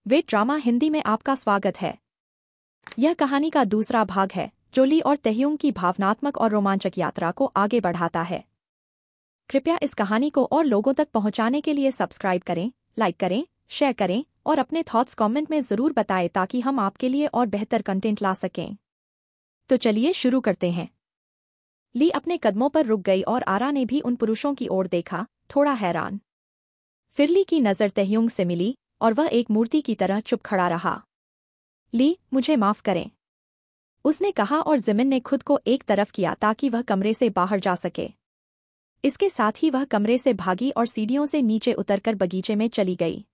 वे drama Hindi में आपका स्वागत है। यह कहानी का दूसरा भाग है जो ली और तहयुंग की भावनात्मक और रोमांचक यात्रा को आगे बढ़ाता है। कृपया इस कहानी को और लोगों तक पहुंचाने के लिए सब्सक्राइब करें, लाइक करें, शेयर करें और अपने थॉट्स कमेंट में ज़रूर बताएं ताकि हम आपके लिए और बेहतर कंटेंट ला सकें। तो चलिए शुरू करते हैं। ली अपने कदमों पर रुक गई और आरा ने भी उन पुरुषों की ओर देखा, थोड़ा हैरान। फिर ली की नज़र तहयुंग से मिली और वह एक मूर्ति की तरह चुप खड़ा रहा। ली, मुझे माफ करें, उसने कहा और जिमिन ने खुद को एक तरफ किया ताकि वह कमरे से बाहर जा सके। इसके साथ ही वह कमरे से भागी और सीढ़ियों से नीचे उतरकर बगीचे में चली गई।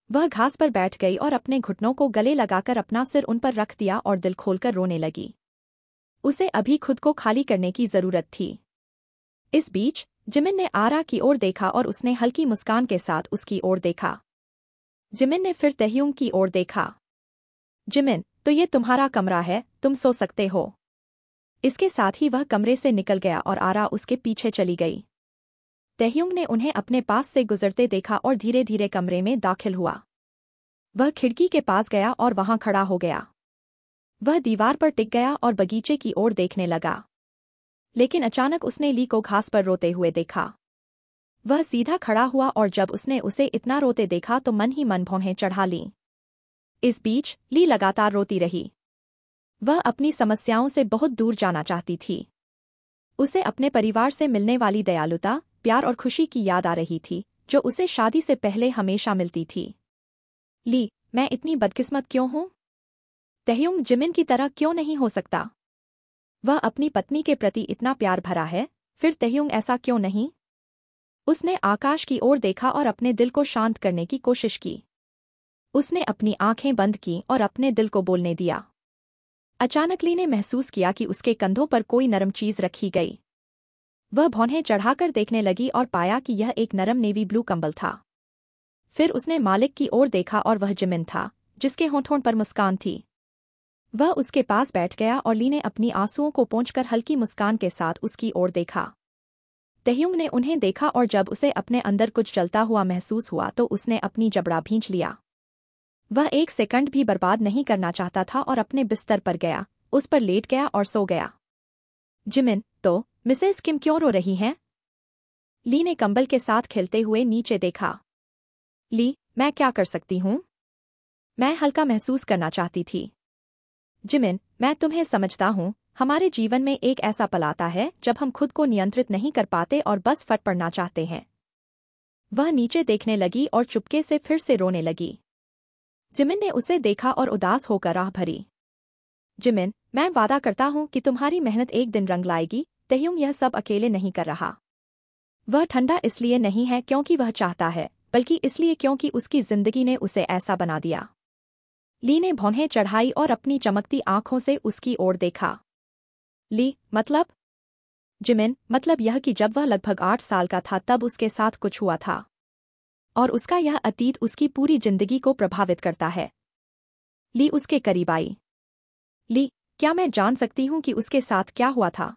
वह घास पर बैठ गई और अपने घुटनों को गले लगाकर अपना सिर उन पर रख दिया और दिल खोलकर रोने लगी। उसे अभी खुद को खाली करने की जरूरत थी। इस बीच जिमिन ने आरा की ओर देखा और उसने हल्की मुस्कान के साथ उसकी ओर देखा। जिमिन ने फिर तहयुंग की ओर देखा। जिमिन, तो ये तुम्हारा कमरा है, तुम सो सकते हो। इसके साथ ही वह कमरे से निकल गया और आरा उसके पीछे चली गई। तहयुंग ने उन्हें अपने पास से गुजरते देखा और धीरे धीरे कमरे में दाखिल हुआ। वह खिड़की के पास गया और वहां खड़ा हो गया। वह दीवार पर टिक गया और बगीचे की ओर देखने लगा। लेकिन अचानक उसने ली को घास पर रोते हुए देखा। वह सीधा खड़ा हुआ और जब उसने उसे इतना रोते देखा तो मन ही मन भौहें चढ़ा लीं। इस बीच ली लगातार रोती रही। वह अपनी समस्याओं से बहुत दूर जाना चाहती थी। उसे अपने परिवार से मिलने वाली दयालुता, प्यार और खुशी की याद आ रही थी जो उसे शादी से पहले हमेशा मिलती थी। ली, मैं इतनी बदकिस्मत क्यों हूं? तहयुंग जिमिन की तरह क्यों नहीं हो सकता? वह अपनी पत्नी के प्रति इतना प्यार भरा है, फिर तहयुंग ऐसा क्यों नहीं? उसने आकाश की ओर देखा और अपने दिल को शांत करने की कोशिश की। उसने अपनी आंखें बंद की और अपने दिल को बोलने दिया। अचानक ली ने महसूस किया कि उसके कंधों पर कोई नरम चीज रखी गई। वह भौहें चढ़ाकर देखने लगी और पाया कि यह एक नरम नेवी ब्लू कंबल था। फिर उसने मालिक की ओर देखा और वह जिमिन था, जिसके होंठों पर मुस्कान थी। वह उसके पास बैठ गया और ली ने अपनी आंसुओं को पोंछकर हल्की मुस्कान के साथ उसकी ओर देखा। तहयुंग ने उन्हें देखा और जब उसे अपने अंदर कुछ जलता हुआ महसूस हुआ तो उसने अपनी जबड़ा भींच लिया। वह एक सेकंड भी बर्बाद नहीं करना चाहता था और अपने बिस्तर पर गया, उस पर लेट गया और सो गया। जिमिन, तो मिसेस किम क्यों रो रही हैं? ली ने कंबल के साथ खेलते हुए नीचे देखा। ली, मैं क्या कर सकती हूँ? मैं हल्का महसूस करना चाहती थी। जिमिन, मैं तुम्हें समझता हूँ, हमारे जीवन में एक ऐसा पल आता है जब हम खुद को नियंत्रित नहीं कर पाते और बस फट पड़ना चाहते हैं। वह नीचे देखने लगी और चुपके से फिर से रोने लगी। जिमिन ने उसे देखा और उदास होकर आह भरी। जिमिन, मैं वादा करता हूं कि तुम्हारी मेहनत एक दिन रंग लाएगी। तहयुंग यह सब अकेले नहीं कर रहा। वह ठंडा इसलिए नहीं है क्योंकि वह चाहता है, बल्कि इसलिए क्योंकि उसकी जिंदगी ने उसे ऐसा बना दिया। ली ने भौहें चढ़ाई और अपनी चमकती आंखों से उसकी ओर देखा। ली, मतलब? जिमिन, मतलब यह कि जब वह लगभग 8 साल का था तब उसके साथ कुछ हुआ था। और उसका यह अतीत उसकी पूरी जिंदगी को प्रभावित करता है। ली उसके करीब आई। ली, क्या मैं जान सकती हूँ कि उसके साथ क्या हुआ था?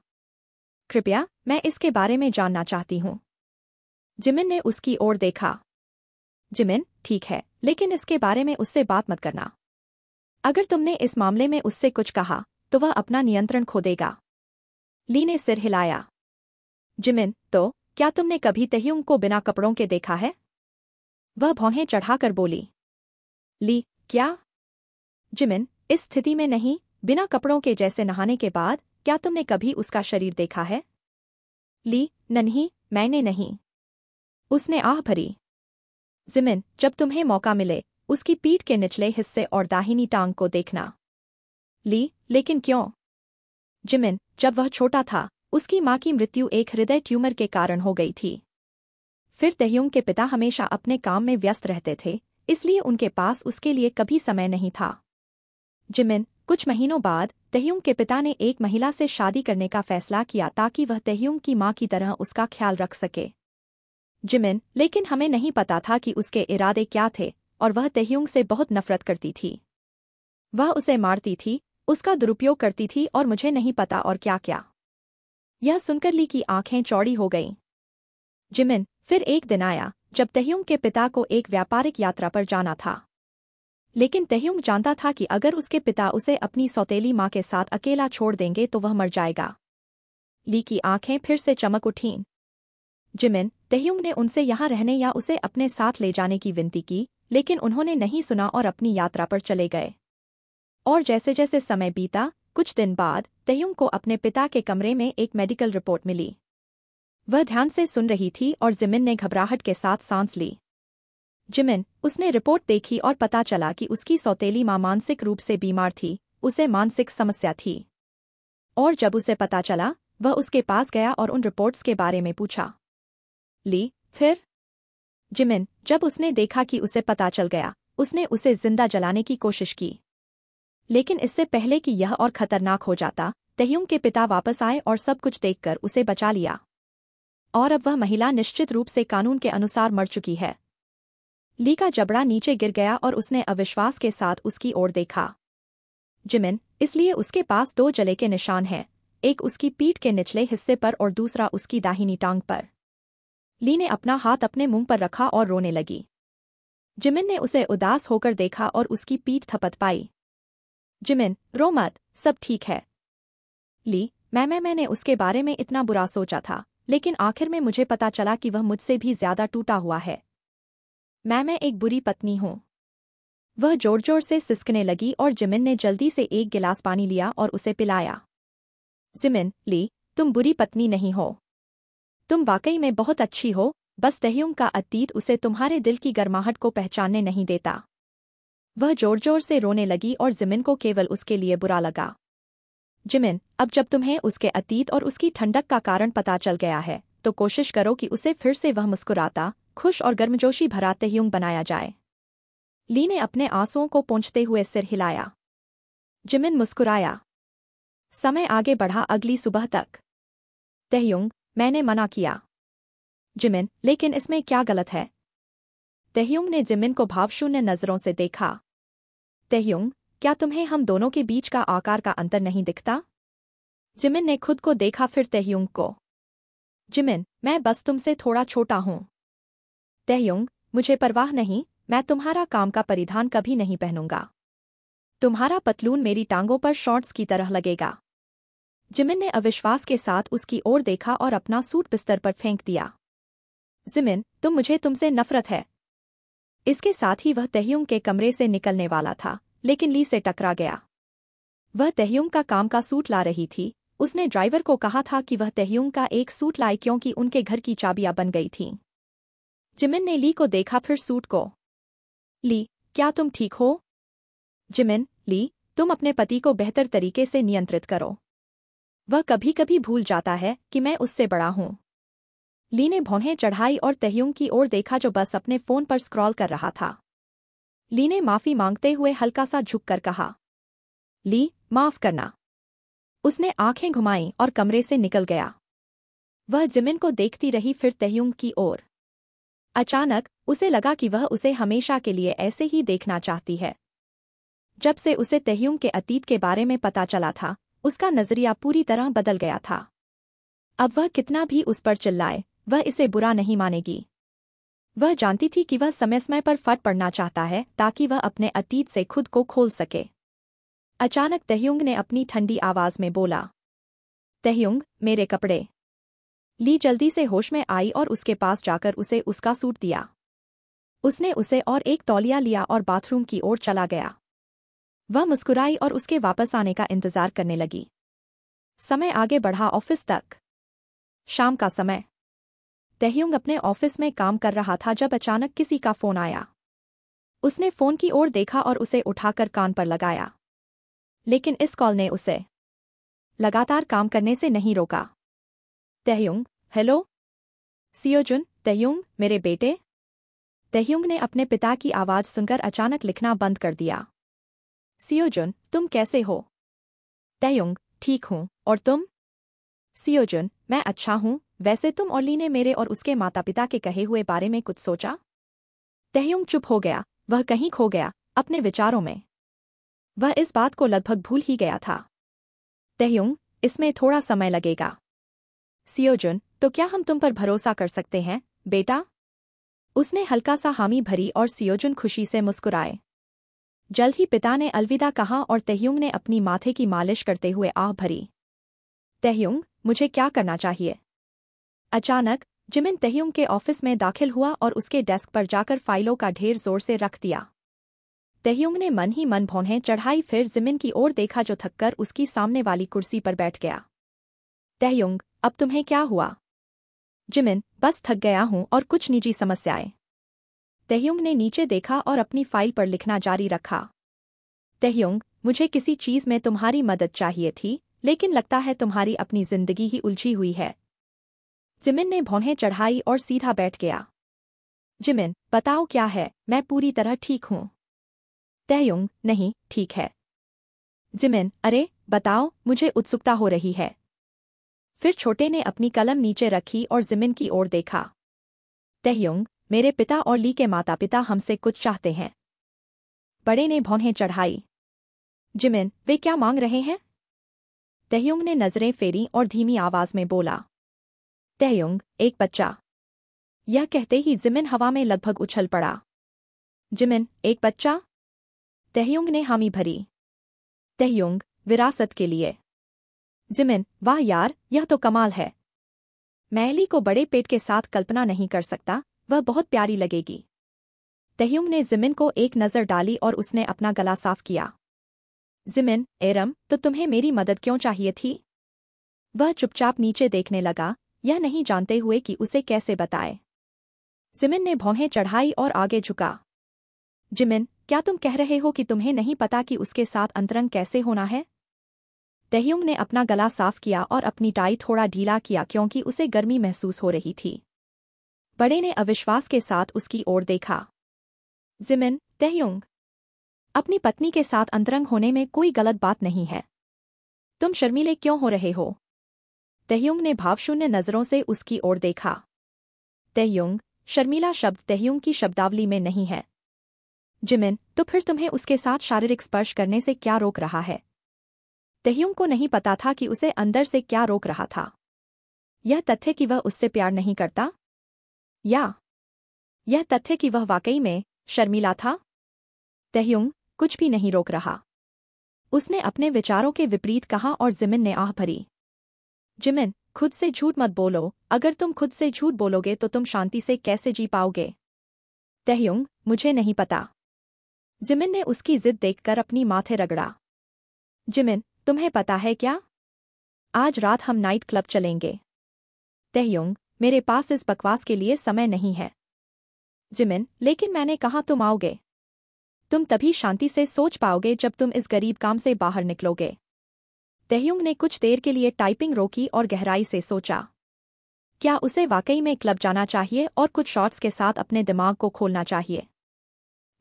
कृपया, मैं इसके बारे में जानना चाहती हूँ। जिमिन ने उसकी ओर देखा। जिमिन, ठीक है, लेकिन इसके बारे में उससे बात मत करना। अगर तुमने इस मामले में उससे कुछ कहा तो वह अपना नियंत्रण खो देगा। ली ने सिर हिलाया। जिमिन, तो क्या तुमने कभी तहयुंग को बिना कपड़ों के देखा है? वह भौहें चढ़ाकर बोली। ली, क्या? जिमिन, इस स्थिति में नहीं, बिना कपड़ों के जैसे नहाने के बाद क्या तुमने कभी उसका शरीर देखा है? ली, नहीं, मैंने नहीं। उसने आह भरी। जिमिन, जब तुम्हें मौका मिले उसकी पीठ के निचले हिस्से और दाहिनी टांग को देखना। ली, लेकिन क्यों? जिमिन, जब वह छोटा था उसकी मां की मृत्यु एक हृदय ट्यूमर के कारण हो गई थी। फिर तहयुंग के पिता हमेशा अपने काम में व्यस्त रहते थे, इसलिए उनके पास उसके लिए कभी समय नहीं था। जिमिन, कुछ महीनों बाद तहयुंग के पिता ने एक महिला से शादी करने का फैसला किया ताकि वह तहयुंग की मां की तरह उसका ख्याल रख सके। जिमिन, लेकिन हमें नहीं पता था कि उसके इरादे क्या थे और वह तहयुंग से बहुत नफरत करती थी। वह उसे मारती थी, उसका दुरुपयोग करती थी और मुझे नहीं पता और क्या क्या। यह सुनकर ली की आंखें चौड़ी हो गईं। जिमिन, फिर एक दिन आया जब तहयुंग के पिता को एक व्यापारिक यात्रा पर जाना था। लेकिन तहयुंग जानता था कि अगर उसके पिता उसे अपनी सौतेली माँ के साथ अकेला छोड़ देंगे तो वह मर जाएगा। ली की आंखें फिर से चमक उठीं। जिमिन, तहयुंग ने उनसे यहाँ रहने या उसे अपने साथ ले जाने की विनती की, लेकिन उन्होंने नहीं सुना और अपनी यात्रा पर चले गए। और जैसे जैसे समय बीता, कुछ दिन बाद तहयुंग को अपने पिता के कमरे में एक मेडिकल रिपोर्ट मिली। वह ध्यान से सुन रही थी और जिमिन ने घबराहट के साथ सांस ली। जिमिन, उसने रिपोर्ट देखी और पता चला कि उसकी सौतेली माँ मानसिक रूप से बीमार थी, उसे मानसिक समस्या थी। और जब उसे पता चला, वह उसके पास गया और उन रिपोर्ट्स के बारे में पूछा। ली, फिर? जिमिन, जब उसने देखा कि उसे पता चल गया, उसने उसे जिंदा जलाने की कोशिश की। लेकिन इससे पहले कि यह और खतरनाक हो जाता, तहयुंग के पिता वापस आए और सब कुछ देखकर उसे बचा लिया। और अब वह महिला निश्चित रूप से कानून के अनुसार मर चुकी है। ली का जबड़ा नीचे गिर गया और उसने अविश्वास के साथ उसकी ओर देखा। जिमिन, इसलिए उसके पास 2 जले के निशान हैं, एक उसकी पीठ के निचले हिस्से पर और दूसरा उसकी दाहिनी टांग पर। ली ने अपना हाथ अपने मुंह पर रखा और रोने लगी। जिमिन ने उसे उदास होकर देखा और उसकी पीठ थपथपाई। जिमिन, रो मत, सब ठीक है। ली, मैंने उसके बारे में इतना बुरा सोचा था, लेकिन आखिर में मुझे पता चला कि वह मुझसे भी ज्यादा टूटा हुआ है। मैं एक बुरी पत्नी हूँ। वह जोर जोर से सिसकने लगी और जिमिन ने जल्दी से एक गिलास पानी लिया और उसे पिलाया। जिमिन, ली, तुम बुरी पत्नी नहीं हो। तुम वाकई में बहुत अच्छी हो, बस तहयुंग का अतीत उसे तुम्हारे दिल की गर्माहट को पहचानने नहीं देता। वह जोर जोर से रोने लगी और जिमिन को केवल उसके लिए बुरा लगा। जिमिन, अब जब तुम्हें उसके अतीत और उसकी ठंडक का कारण पता चल गया है, तो कोशिश करो कि उसे फिर से वह मुस्कुराता, खुश और गर्मजोशी भरा तहयुंग बनाया जाए। ली ने अपने आंसुओं को पोंछते हुए सिर हिलाया। जिमिन मुस्कुराया। समय आगे बढ़ा अगली सुबह तक। तहयुंग, मैंने मना किया। जिमिन, लेकिन इसमें क्या गलत है? तहयुंग ने जिमिन को भावशून्य नजरों से देखा। तहयुंग, क्या तुम्हें हम दोनों के बीच का आकार का अंतर नहीं दिखता? जिमिन ने खुद को देखा, फिर तहयुंग को। जिमिन, मैं बस तुमसे थोड़ा छोटा हूँ। तहयुंग, मुझे परवाह नहीं, मैं तुम्हारा काम का परिधान कभी नहीं पहनूंगा। तुम्हारा पतलून मेरी टांगों पर शॉर्ट्स की तरह लगेगा। जिमिन ने अविश्वास के साथ उसकी ओर देखा और अपना सूट बिस्तर पर फेंक दिया। जिमिन, तुमसे नफरत है। इसके साथ ही वह तहयुंग के कमरे से निकलने वाला था, लेकिन ली से टकरा गया। वह तहयुंग का काम का सूट ला रही थी। उसने ड्राइवर को कहा था कि वह तहयुंग का एक सूट लाए क्योंकि उनके घर की चाबियां बन गई थीं। जिमिन ने ली को देखा, फिर सूट को। ली, क्या तुम ठीक हो? जिमिन, ली, तुम अपने पति को बेहतर तरीके से नियंत्रित करो। वह कभी कभी भूल जाता है कि मैं उससे बड़ा हूँ। ली ने भौहें चढ़ाई और तहयुंग की ओर देखा जो बस अपने फोन पर स्क्रॉल कर रहा था। ली ने माफी मांगते हुए हल्का सा झुककर कहा, ली, माफ करना। उसने आंखें घुमाईं और कमरे से निकल गया। वह जिमिन को देखती रही, फिर तहयुंग की ओर। अचानक उसे लगा कि वह उसे हमेशा के लिए ऐसे ही देखना चाहती है। जब से उसे तहयुंग के अतीत के बारे में पता चला था, उसका नजरिया पूरी तरह बदल गया था। अब वह कितना भी उस पर चिल्लाए, वह इसे बुरा नहीं मानेगी। वह जानती थी कि वह समय समय पर फट पड़ना चाहता है ताकि वह अपने अतीत से खुद को खोल सके। अचानक तहयुंग ने अपनी ठंडी आवाज में बोला, तहयुंग, मेरे कपड़े। ली जल्दी से होश में आई और उसके पास जाकर उसे उसका सूट दिया। उसने उसे और एक तौलिया लिया और बाथरूम की ओर चला गया। वह मुस्कुराई और उसके वापस आने का इंतजार करने लगी। समय आगे बढ़ा ऑफिस तक। शाम का समय। तहयुंग अपने ऑफिस में काम कर रहा था जब अचानक किसी का फोन आया। उसने फोन की ओर देखा और उसे उठाकर कान पर लगाया। लेकिन इस कॉल ने उसे लगातार काम करने से नहीं रोका। तहयुंग, हेलो? सियोजुन, तहयुंग, मेरे बेटे? तहयुंग ने अपने पिता की आवाज सुनकर अचानक लिखना बंद कर दिया। सियोजुन, तुम कैसे हो? तहयुंग, ठीक हूँ, और तुम? सियोजुन, मैं अच्छा हूँ। वैसे तुम और ली ने मेरे और उसके माता पिता के कहे हुए बारे में कुछ सोचा? तहयुंग चुप हो गया, वह कहीं खो गया, अपने विचारों में। वह इस बात को लगभग भूल ही गया था। तहयुंग, इसमें थोड़ा समय लगेगा। सियोजुन, तो क्या हम तुम पर भरोसा कर सकते हैं, बेटा? उसने हल्का सा हामी भरी और सियोजुन खुशी से मुस्कुराए। जल्द ही पिता ने अलविदा कहा और तहयुंग ने अपनी माथे की मालिश करते हुए आह भरी। तहयुंग, मुझे क्या करना चाहिए? अचानक जिमिन तहयुंग के ऑफिस में दाखिल हुआ और उसके डेस्क पर जाकर फाइलों का ढेर जोर से रख दिया। तहयुंग ने मन ही मन भौहें चढ़ाई, फिर जिमिन की ओर देखा जो थककर उसकी सामने वाली कुर्सी पर बैठ गया। तहयुंग, अब तुम्हें क्या हुआ? जिमिन, बस थक गया हूं और कुछ निजी समस्याएं। तहयुंग ने नीचे देखा और अपनी फाइल पर लिखना जारी रखा। तहयुंग, मुझे किसी चीज में तुम्हारी मदद चाहिए थी, लेकिन लगता है तुम्हारी अपनी जिंदगी ही उलझी हुई है। जिमिन ने भौहें चढ़ाई और सीधा बैठ गया। जिमिन, बताओ क्या है? मैं पूरी तरह ठीक हूं। तहयुंग, नहीं, ठीक है। जिमिन, अरे बताओ, मुझे उत्सुकता हो रही है। फिर छोटे ने अपनी कलम नीचे रखी और जिमिन की ओर देखा। तहयुंग, मेरे पिता और ली के माता पिता हमसे कुछ चाहते हैं। बड़े ने भौहें चढ़ाई। जिमिन, वे क्या मांग रहे हैं? तहयुंग ने नजरें फेरी और धीमी आवाज में बोला। तहयुंग, एक बच्चा। यह कहते ही जिमिन हवा में लगभग उछल पड़ा। जिमिन, एक बच्चा? तहयुंग ने हामी भरी। तहयुंग, विरासत के लिए। जिमिन, वाह यार, यह तो कमाल है। मैं ली को बड़े पेट के साथ कल्पना नहीं कर सकता, वह बहुत प्यारी लगेगी। तहयुंग ने जिमिन को एक नजर डाली और उसने अपना गला साफ किया। जिमिन, एरम, तो तुम्हें मेरी मदद क्यों चाहिए थी? वह चुपचाप नीचे देखने लगा, यह नहीं जानते हुए कि उसे कैसे बताए। जिमिन ने भौहें चढ़ाई और आगे झुका। जिमिन, क्या तुम कह रहे हो कि तुम्हें नहीं पता कि उसके साथ अंतरंग कैसे होना है? तहयुंग ने अपना गला साफ किया और अपनी टाई थोड़ा ढीला किया क्योंकि उसे गर्मी महसूस हो रही थी। बड़े ने अविश्वास के साथ उसकी ओर देखा। जिमिन, तहयुंग, अपनी पत्नी के साथ अंतरंग होने में कोई गलत बात नहीं है। तुम शर्मीले क्यों हो रहे हो? तहयुंग ने भावशून्य नजरों से उसकी ओर देखा। तहयुंग, शर्मीला शब्द तहयुंग की शब्दावली में नहीं है। जिमिन, तो फिर तुम्हें उसके साथ शारीरिक स्पर्श करने से क्या रोक रहा है? तहयुंग को नहीं पता था कि उसे अंदर से क्या रोक रहा था। यह तथ्य कि वह उससे प्यार नहीं करता? या यह तथ्य कि वह वाकई में शर्मीला था? तहयुंग, कुछ भी नहीं रोक रहा। उसने अपने विचारों के विपरीत कहा और जिमिन ने आह भरी। जिमिन, खुद से झूठ मत बोलो, अगर तुम खुद से झूठ बोलोगे तो तुम शांति से कैसे जी पाओगे? तहयुंग, मुझे नहीं पता। जिमिन ने उसकी जिद देखकर अपनी माथे रगड़ा। जिमिन, तुम्हें पता है क्या? आज रात हम नाइट क्लब चलेंगे। तहयुंग, मेरे पास इस बकवास के लिए समय नहीं है। जिमिन, लेकिन मैंने कहा तुम आओगे। तुम तभी शांति से सोच पाओगे जब तुम इस गरीब काम से बाहर निकलोगे। तहयुंग ने कुछ देर के लिए टाइपिंग रोकी और गहराई से सोचा। क्या उसे वाकई में क्लब जाना चाहिए और कुछ शॉट्स के साथ अपने दिमाग को खोलना चाहिए?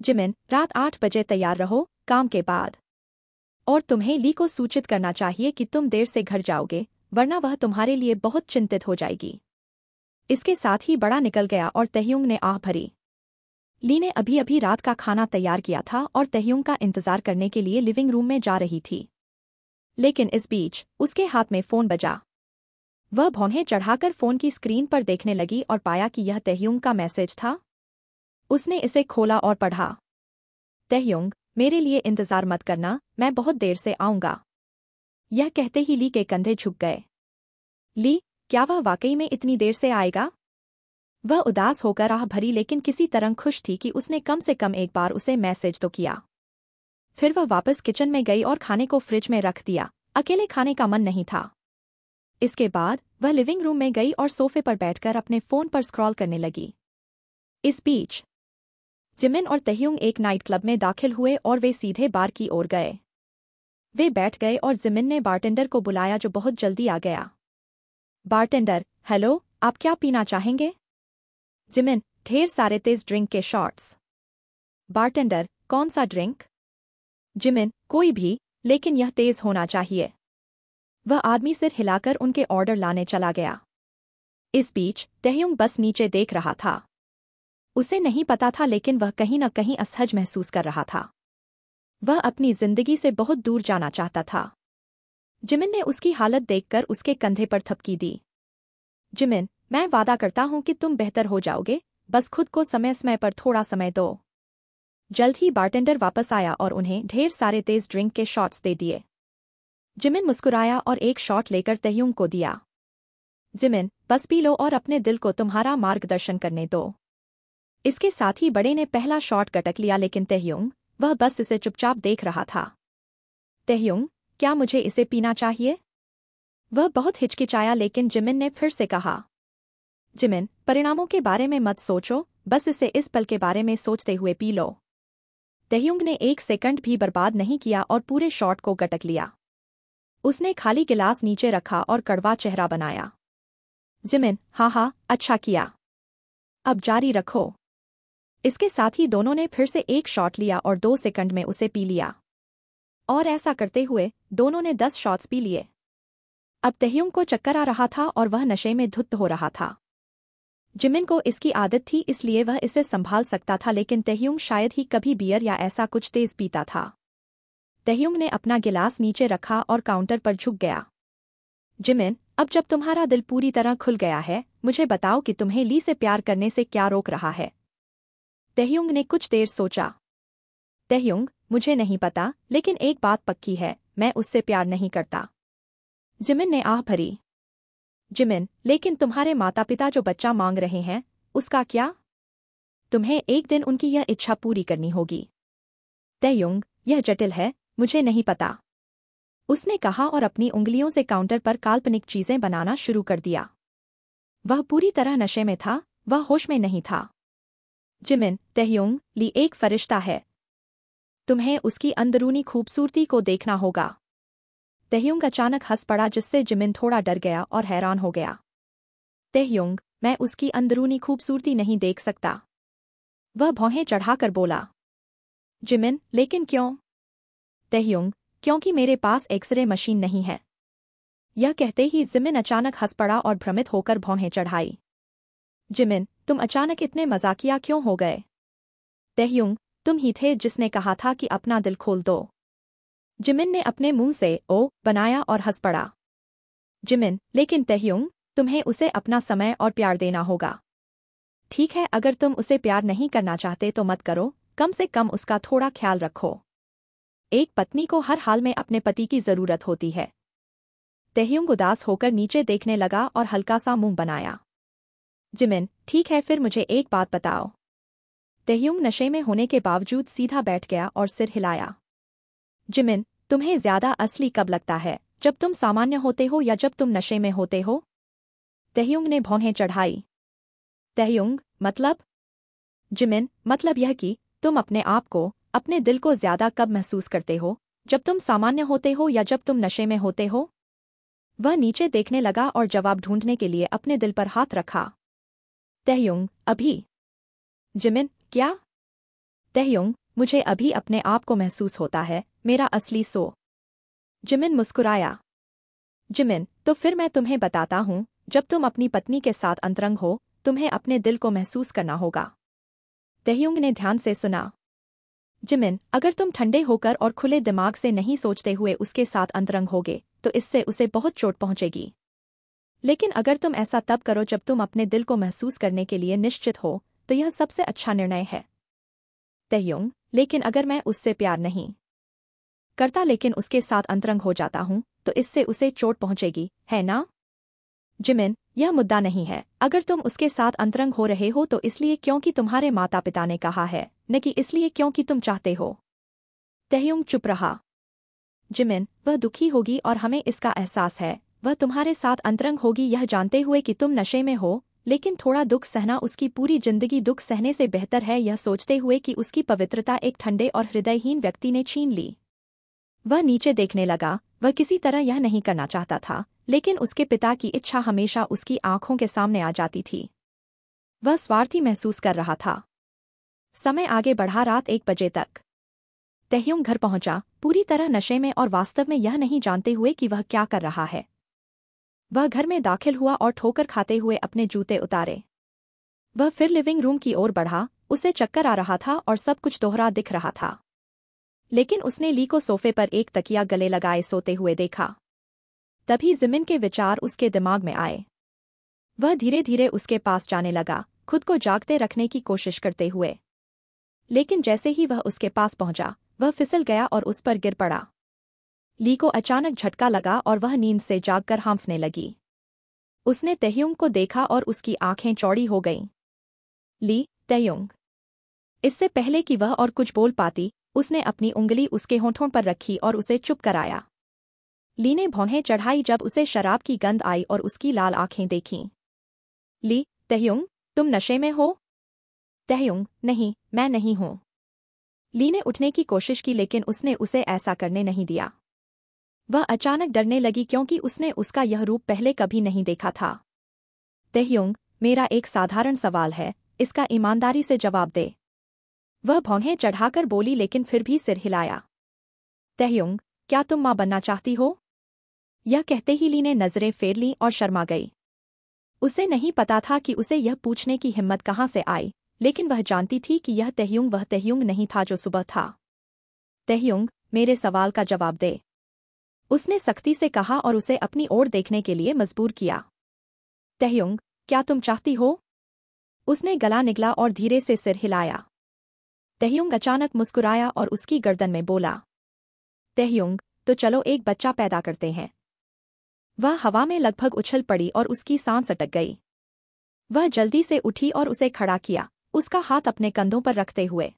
जिमिन, रात 8 बजे तैयार रहो, काम के बाद। और तुम्हें ली को सूचित करना चाहिए कि तुम देर से घर जाओगे, वरना वह तुम्हारे लिए बहुत चिंतित हो जाएगी। इसके साथ ही बड़ा निकल गया और तहयुंग ने आह भरी। ली ने अभी अभी रात का खाना तैयार किया था और तहयुंग का इंतजार करने के लिए लिविंग रूम में जा रही थी। लेकिन इस बीच उसके हाथ में फोन बजा। वह भौहें चढ़ाकर फोन की स्क्रीन पर देखने लगी और पाया कि यह तहयुंग का मैसेज था। उसने इसे खोला और पढ़ा। तहयुंग, मेरे लिए इंतजार मत करना, मैं बहुत देर से आऊंगा। यह कहते ही ली के कंधे झुक गए। ली, क्या वह वाकई में इतनी देर से आएगा? वह उदास होकर आह भरी, लेकिन किसी तरह खुश थी कि उसने कम से कम एक बार उसे मैसेज तो किया। फिर वह वापस किचन में गई और खाने को फ्रिज में रख दिया। अकेले खाने का मन नहीं था। इसके बाद वह लिविंग रूम में गई और सोफे पर बैठकर अपने फोन पर स्क्रॉल करने लगी। इस बीच जिमिन और तहयुंग एक नाइट क्लब में दाखिल हुए और वे सीधे बार की ओर गए। वे बैठ गए और जिमिन ने बारटेंडर को बुलाया जो बहुत जल्दी आ गया। बारटेंडर, हेलो, आप क्या पीना चाहेंगे? जिमिन, ढेर सारे तेज ड्रिंक के शॉट्स। बारटेंडर, कौन सा ड्रिंक? जिमिन, कोई भी, लेकिन यह तेज होना चाहिए। वह आदमी सिर हिलाकर उनके ऑर्डर लाने चला गया। इस बीच तहयुंग बस नीचे देख रहा था। उसे नहीं पता था, लेकिन वह कहीं न कहीं असहज महसूस कर रहा था। वह अपनी जिंदगी से बहुत दूर जाना चाहता था। जिमिन ने उसकी हालत देखकर उसके कंधे पर थपकी दी। जिमिन, मैं वादा करता हूं कि तुम बेहतर हो जाओगे, बस खुद को समय समय पर थोड़ा समय दो। जल्द ही बारटेंडर वापस आया और उन्हें ढेर सारे तेज ड्रिंक के शॉट्स दे दिए। जिमिन मुस्कुराया और एक शॉट लेकर तहयुंग को दिया। जिमिन, बस पी लो और अपने दिल को तुम्हारा मार्गदर्शन करने दो। इसके साथ ही बड़े ने पहला शॉट गटक लिया, लेकिन तहयुंग, वह बस इसे चुपचाप देख रहा था। तहयुंग, क्या मुझे इसे पीना चाहिए? वह बहुत हिचकिचाया, लेकिन जिमिन ने फिर से कहा। जिमिन, परिणामों के बारे में मत सोचो, बस इसे इस पल के बारे में सोचते हुए पी लो। तहयुंग ने 1 सेकंड भी बर्बाद नहीं किया और पूरे शॉट को गटक लिया। उसने खाली गिलास नीचे रखा और कड़वा चेहरा बनाया। जिमिन, हाँ, अच्छा किया। अब जारी रखो। इसके साथ ही दोनों ने फिर से 1 शॉट लिया और 2 सेकंड में उसे पी लिया। और ऐसा करते हुए दोनों ने 10 शॉट्स पी लिए। अब तहयुंग को चक्कर आ रहा था और वह नशे में धुत हो रहा था। जिमिन को इसकी आदत थी, इसलिए वह इसे संभाल सकता था, लेकिन तहयुंग शायद ही कभी बियर या ऐसा कुछ तेज पीता था। तहयुंग ने अपना गिलास नीचे रखा और काउंटर पर झुक गया। जिमिन, अब जब तुम्हारा दिल पूरी तरह खुल गया है, मुझे बताओ कि तुम्हें ली से प्यार करने से क्या रोक रहा है? तहयुंग ने कुछ देर सोचा। तहयुंग, मुझे नहीं पता, लेकिन एक बात पक्की है, मैं उससे प्यार नहीं करता। जिमिन ने आह भरी। जिमिन, लेकिन तुम्हारे माता पिता जो बच्चा मांग रहे हैं, उसका क्या? तुम्हें एक दिन उनकी यह इच्छा पूरी करनी होगी। तहयुंग, यह जटिल है, मुझे नहीं पता, उसने कहा और अपनी उंगलियों से काउंटर पर काल्पनिक चीजें बनाना शुरू कर दिया। वह पूरी तरह नशे में था, वह होश में नहीं था। जिमिन, तहयुंग, ली एक फरिश्ता है। तुम्हें उसकी अंदरूनी खूबसूरती को देखना होगा। तहयुंग अचानक हंस पड़ा, जिससे जिमिन थोड़ा डर गया और हैरान हो गया। तहयुंग, मैं उसकी अंदरूनी खूबसूरती नहीं देख सकता, वह भौहें चढ़ाकर बोला। जिमिन, लेकिन क्यों? तहयुंग, क्योंकि मेरे पास एक्सरे मशीन नहीं है। यह कहते ही जिमिन अचानक हंस पड़ा और भ्रमित होकर भौहें चढ़ाई। जिमिन, तुम अचानक इतने मजाकिया क्यों हो गए? तहयुंग, तुम ही थे जिसने कहा था कि अपना दिल खोल दो। जिमिन ने अपने मुंह से ओ बनाया और हंस पड़ा। जिमिन, लेकिन तहयुंग, तुम्हें उसे अपना समय और प्यार देना होगा। ठीक है, अगर तुम उसे प्यार नहीं करना चाहते तो मत करो, कम से कम उसका थोड़ा ख्याल रखो। एक पत्नी को हर हाल में अपने पति की जरूरत होती है। तहयुंग उदास होकर नीचे देखने लगा और हल्का सा मुंह बनाया। जिमिन, ठीक है, फिर मुझे एक बात बताओ। तहयुंग नशे में होने के बावजूद सीधा बैठ गया और सिर हिलाया। जिमिन, तुम्हें ज्यादा असली कब लगता है, जब तुम सामान्य होते हो या जब तुम नशे में होते हो? तहयुंग ने भौहें चढ़ाई। तहयुंग, मतलब? जिमिन, मतलब यह कि तुम अपने आप को, अपने दिल को ज्यादा कब महसूस करते हो, जब तुम सामान्य होते हो या जब तुम नशे में होते हो? वह नीचे देखने लगा और जवाब ढूंढने के लिए अपने दिल पर हाथ रखा। तहयुंग, अभी। जिमिन, क्या? तहयुंग, मुझे अभी अपने आप को महसूस होता है, मेरा असली सो। जिमिन मुस्कुराया। जिमिन, तो फिर मैं तुम्हें बताता हूँ, जब तुम अपनी पत्नी के साथ अंतरंग हो, तुम्हें अपने दिल को महसूस करना होगा। तहयुंग ने ध्यान से सुना। जिमिन, अगर तुम ठंडे होकर और खुले दिमाग से नहीं सोचते हुए उसके साथ अंतरंग होगे, तो इससे उसे बहुत चोट पहुंचेगी। लेकिन अगर तुम ऐसा तब करो जब तुम अपने दिल को महसूस करने के लिए निश्चित हो, तो यह सबसे अच्छा निर्णय है। तहयुंग, लेकिन अगर मैं उससे प्यार नहीं करता लेकिन उसके साथ अंतरंग हो जाता हूं, तो इससे उसे चोट पहुंचेगी, है ना? जिमिन, यह मुद्दा नहीं है, अगर तुम उसके साथ अंतरंग हो रहे हो तो इसलिए क्योंकि तुम्हारे माता पिता ने कहा है, न कि इसलिए क्योंकि तुम चाहते हो। तहयुंग चुप रहा। जिमिन, वह दुखी होगी और हमें इसका एहसास है, वह तुम्हारे साथ अंतरंग होगी यह जानते हुए कि तुम नशे में हो, लेकिन थोड़ा दुख सहना उसकी पूरी जिंदगी दुख सहने से बेहतर है, यह सोचते हुए कि उसकी पवित्रता एक ठंडे और हृदयहीन व्यक्ति ने छीन ली। वह नीचे देखने लगा, वह किसी तरह यह नहीं करना चाहता था, लेकिन उसके पिता की इच्छा हमेशा उसकी आंखों के सामने आ जाती थी। वह स्वार्थी महसूस कर रहा था। समय आगे बढ़ा, रात 1 बजे तक। तहयुंग घर पहुंचा, पूरी तरह नशे में और वास्तव में यह नहीं जानते हुए कि वह क्या कर रहा है। वह घर में दाखिल हुआ और ठोकर खाते हुए अपने जूते उतारे। वह फिर लिविंग रूम की ओर बढ़ा, उसे चक्कर आ रहा था और सब कुछ दोहरा दिख रहा था। लेकिन उसने ली को सोफे पर एक तकिया गले लगाए सोते हुए देखा। तभी जिमिन के विचार उसके दिमाग में आए। वह धीरे धीरे उसके पास जाने लगा, खुद को जागते रखने की कोशिश करते हुए। लेकिन जैसे ही वह उसके पास पहुंचा, वह फिसल गया और उस पर गिर पड़ा। ली को अचानक झटका लगा और वह नींद से जागकर हांफने लगी। उसने तहयुंग को देखा और उसकी आंखें चौड़ी हो गईं। ली, तहयुंग। इससे पहले कि वह और कुछ बोल पाती, उसने अपनी उंगली उसके होंठों पर रखी और उसे चुप कराया। ली ने भौहें चढ़ाई जब उसे शराब की गंध आई और उसकी लाल आंखें देखीं। ली, तहयुंग, तुम नशे में हो? तहयुंग, नहीं, मैं नहीं हूं। ली ने उठने की कोशिश की लेकिन उसने उसे ऐसा करने नहीं दिया। वह अचानक डरने लगी क्योंकि उसने उसका यह रूप पहले कभी नहीं देखा था। तहयुंग, मेरा एक साधारण सवाल है, इसका ईमानदारी से जवाब दे। वह भौहें चढ़ाकर बोली लेकिन फिर भी सिर हिलाया। तहयुंग, क्या तुम मां बनना चाहती हो? यह कहते ही ली ने नजरें फेर लीं और शर्मा गई। उसे नहीं पता था कि उसे यह पूछने की हिम्मत कहाँ से आई, लेकिन वह जानती थी कि यह तहयुंग वह तहयुंग नहीं था जो सुबह था। तहयुंग, मेरे सवाल का जवाब दे। उसने सख्ती से कहा और उसे अपनी ओर देखने के लिए मजबूर किया। तहयुंग, क्या तुम चाहती हो? उसने गला निगला और धीरे से सिर हिलाया। तहयुंग अचानक मुस्कुराया और उसकी गर्दन में बोला। तहयुंग, तो चलो एक बच्चा पैदा करते हैं। वह हवा में लगभग उछल पड़ी और उसकी सांस अटक गई। वह जल्दी से उठी और उसे खड़ा किया, उसका हाथ अपने कंधों पर रखते हुए।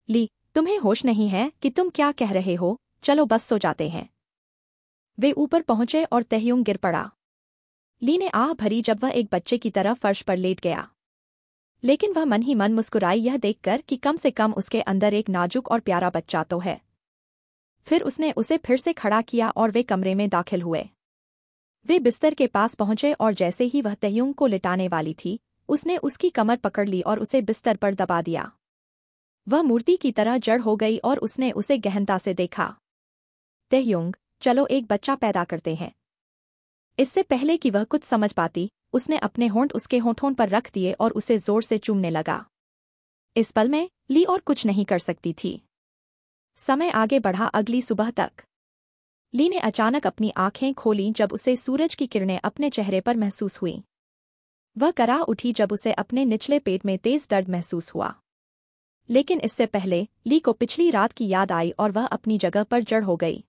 ली, तुम्हें होश नहीं है कि तुम क्या कह रहे हो, चलो बस सो जाते हैं। वे ऊपर पहुंचे और तहयुंग गिर पड़ा। ली ने आह भरी जब वह एक बच्चे की तरह फर्श पर लेट गया। लेकिन वह मन ही मन मुस्कुराई यह देखकर कि कम से कम उसके अंदर एक नाजुक और प्यारा बच्चा तो है। फिर उसने उसे फिर से खड़ा किया और वे कमरे में दाखिल हुए। वे बिस्तर के पास पहुंचे और जैसे ही वह तहयुंग को लिटाने वाली थी, उसने उसकी कमर पकड़ ली और उसे बिस्तर पर दबा दिया। वह मूर्ति की तरह जड़ हो गई और उसने उसे गहनता से देखा। तहयुंग, चलो एक बच्चा पैदा करते हैं। इससे पहले कि वह कुछ समझ पाती, उसने अपने होंठ उसके होंठों पर रख दिए और उसे जोर से चूमने लगा। इस पल में ली और कुछ नहीं कर सकती थी। समय आगे बढ़ा अगली सुबह तक। ली ने अचानक अपनी आंखें खोलीं जब उसे सूरज की किरणें अपने चेहरे पर महसूस हुईं। वह करा उठी जब उसे अपने निचले पेट में तेज दर्द महसूस हुआ। लेकिन इससे पहले ली को पिछली रात की याद आई और वह अपनी जगह पर जड़ हो गई।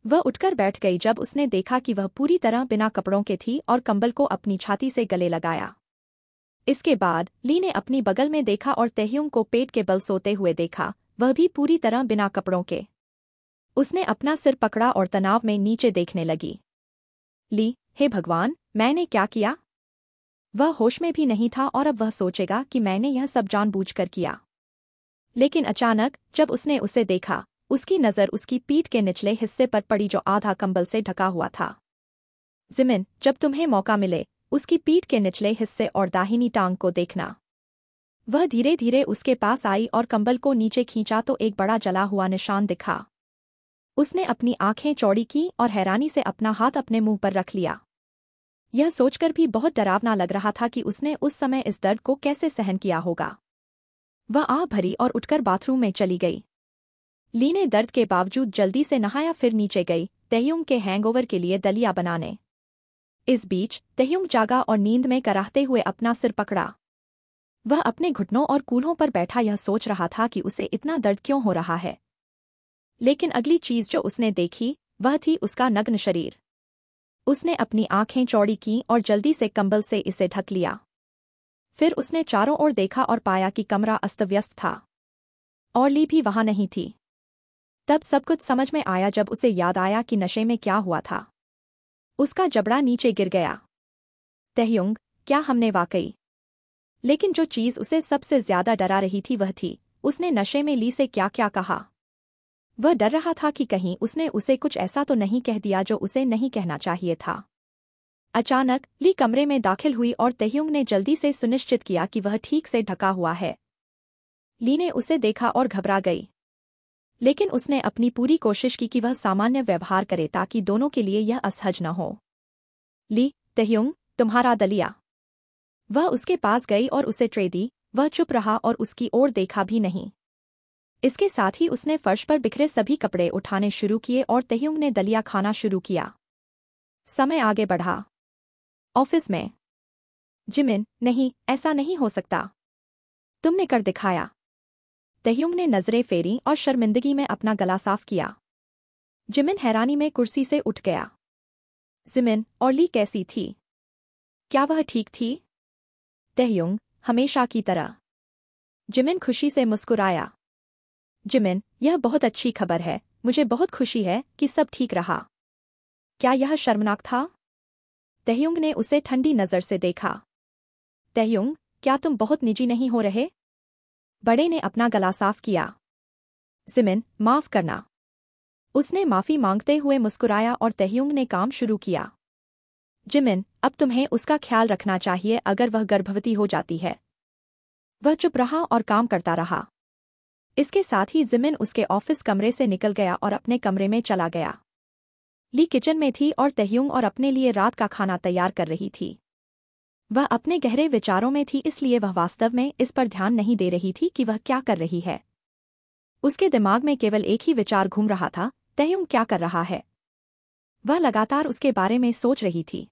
वह उठकर बैठ गई जब उसने देखा कि वह पूरी तरह बिना कपड़ों के थी और कंबल को अपनी छाती से गले लगाया। इसके बाद ली ने अपनी बगल में देखा और तहयुंग को पेट के बल सोते हुए देखा, वह भी पूरी तरह बिना कपड़ों के। उसने अपना सिर पकड़ा और तनाव में नीचे देखने लगी। ली, हे भगवान, मैंने क्या किया? वह होश में भी नहीं था और अब वह सोचेगा कि मैंने यह सब जानबूझकर किया। लेकिन अचानक जब उसने उसे देखा, उसकी नज़र उसकी पीठ के निचले हिस्से पर पड़ी जो आधा कंबल से ढका हुआ था। जिमिन, जब तुम्हें मौका मिले, उसकी पीठ के निचले हिस्से और दाहिनी टांग को देखना। वह धीरे धीरे उसके पास आई और कंबल को नीचे खींचा तो एक बड़ा जला हुआ निशान दिखा। उसने अपनी आंखें चौड़ी की और हैरानी से अपना हाथ अपने मुंह पर रख लिया। यह सोचकर भी बहुत डरावना लग रहा था कि उसने उस समय इस दर्द को कैसे सहन किया होगा। वह आह भरी और उठकर बाथरूम में चली गई। ली ने दर्द के बावजूद जल्दी से नहाया फिर नीचे गई, तहयुंग के हैंगओवर के लिए दलिया बनाने। इस बीच तहयुंग जागा और नींद में कराहते हुए अपना सिर पकड़ा। वह अपने घुटनों और कूल्हों पर बैठा यह सोच रहा था कि उसे इतना दर्द क्यों हो रहा है। लेकिन अगली चीज जो उसने देखी, वह थी उसका नग्न शरीर। उसने अपनी आंखें चौड़ी की और जल्दी से कंबल से इसे ढक लिया। फिर उसने चारों ओर देखा और पाया कि कमरा अस्तव्यस्त था और ली भी वहां नहीं थी। तब सब कुछ समझ में आया जब उसे याद आया कि नशे में क्या हुआ था। उसका जबड़ा नीचे गिर गया। तहयुंग, क्या हमने वाकई? लेकिन जो चीज उसे सबसे ज्यादा डरा रही थी वह थी, उसने नशे में ली से क्या क्या कहा। वह डर रहा था कि कहीं उसने उसे कुछ ऐसा तो नहीं कह दिया जो उसे नहीं कहना चाहिए था। अचानक ली कमरे में दाखिल हुई और तहयुंग ने जल्दी से सुनिश्चित किया कि वह ठीक से ढका हुआ है। ली ने उसे देखा और घबरा गई। लेकिन उसने अपनी पूरी कोशिश की कि वह सामान्य व्यवहार करे ताकि दोनों के लिए यह असहज न हो। ली, तहयुंग, तुम्हारा दलिया। वह उसके पास गई और उसे ट्रे दी। वह चुप रहा और उसकी ओर देखा भी नहीं। इसके साथ ही उसने फर्श पर बिखरे सभी कपड़े उठाने शुरू किए और तहयुंग ने दलिया खाना शुरू किया। समय आगे बढ़ा। ऑफिस में। जिमिन, नहीं, ऐसा नहीं हो सकता। तुमने कर दिखाया। तहयुंग ने नजरें फेरी और शर्मिंदगी में अपना गला साफ किया। जिमिन हैरानी में कुर्सी से उठ गया। जिमिन और ली कैसी थी? क्या वह ठीक थी? तहयुंग, हमेशा की तरह। जिमिन खुशी से मुस्कुराया। जिमिन, यह बहुत अच्छी खबर है, मुझे बहुत खुशी है कि सब ठीक रहा। क्या यह शर्मनाक था? तहयुंग ने उसे ठंडी नजर से देखा। तहयुंग, क्या तुम बहुत निजी नहीं हो रहे? बड़े ने अपना गला साफ किया। जिमिन, माफ करना। उसने माफी मांगते हुए मुस्कुराया और तहयुंग ने काम शुरू किया। जिमिन, अब तुम्हें उसका ख्याल रखना चाहिए अगर वह गर्भवती हो जाती है। वह चुप रहा और काम करता रहा। इसके साथ ही जिमिन उसके ऑफिस कमरे से निकल गया और अपने कमरे में चला गया। ली किचन में थी और तहयुंग और अपने लिए रात का खाना तैयार कर रही थी। वह अपने गहरे विचारों में थी, इसलिए वह वास्तव में इस पर ध्यान नहीं दे रही थी कि वह क्या कर रही है। उसके दिमाग में केवल एक ही विचार घूम रहा था, तहयुंग क्या कर रहा है। वह लगातार उसके बारे में सोच रही थी।